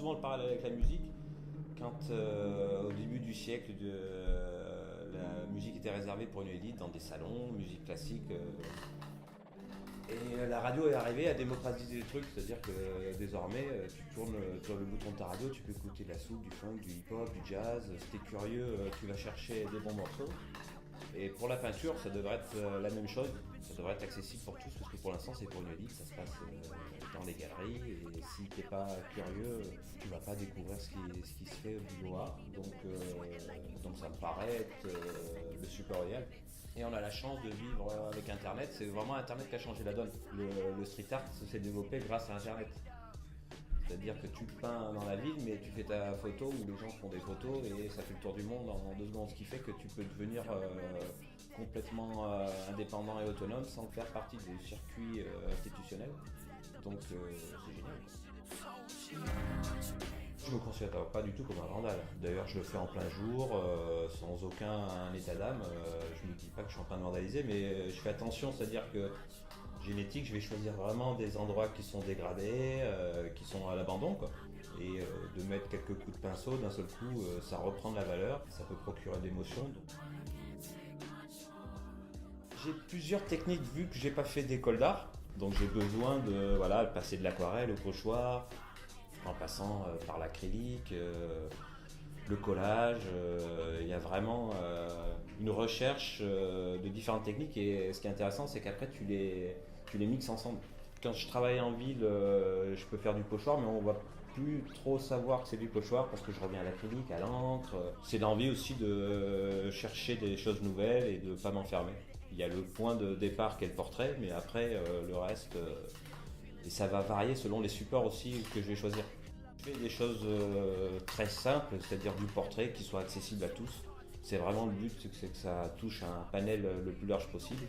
souvent le parallèle avec la musique. Quand au début du siècle, la musique était réservée pour une élite dans des salons, musique classique. Et la radio est arrivée à démocratiser le truc, c'est-à-dire que désormais, tu tournes sur le bouton de ta radio, tu peux écouter de la soul, du funk, du hip-hop, du jazz. Si t'es curieux, tu vas chercher des bons morceaux. Et pour la peinture, ça devrait être la même chose. Ça devrait être accessible pour tous, parce que pour l'instant, c'est pour une élite. Ça se passe dans les galeries. Et si t'es pas curieux, tu vas pas découvrir ce qui se fait au niveau art. Donc ça me paraît être le super idéal. Et on a la chance de vivre avec Internet. C'est vraiment Internet qui a changé la donne. Le street art s'est développé grâce à Internet. C'est-à-dire que tu peins dans la ville, mais tu fais ta photo ou les gens font des photos et ça fait le tour du monde en 2 secondes. Ce qui fait que tu peux devenir complètement indépendant et autonome sans faire partie du circuit institutionnel. Donc c'est génial. Je me considère pas du tout comme un vandale. D'ailleurs, je le fais en plein jour, sans aucun état d'âme. Je me dis pas que je suis en train de vandaliser, mais je fais attention, c'est-à-dire que génétique, je vais choisir vraiment des endroits qui sont dégradés, qui sont à l'abandon, quoi. Et de mettre quelques coups de pinceau, d'un seul coup, ça reprend de la valeur, ça peut procurer de l'émotion. J'ai plusieurs techniques vu que j'ai pas fait d'école d'art, donc j'ai besoin de passer de l'aquarelle au pochoir, en passant par l'acrylique, le collage. Il y a vraiment une recherche de différentes techniques et ce qui est intéressant, c'est qu'après tu les mixes ensemble. Quand je travaille en ville, je peux faire du pochoir, mais on va plus trop savoir que c'est du pochoir parce que je reviens à l'acrylique, à l'encre. C'est l'envie aussi de chercher des choses nouvelles et de ne pas m'enfermer. Il y a le point de départ qui est le portrait, mais après le reste, et ça va varier selon les supports aussi que je vais choisir. Je fais des choses très simples, c'est-à-dire du portrait qui soit accessible à tous. C'est vraiment le but, c'est que ça touche un panel le plus large possible.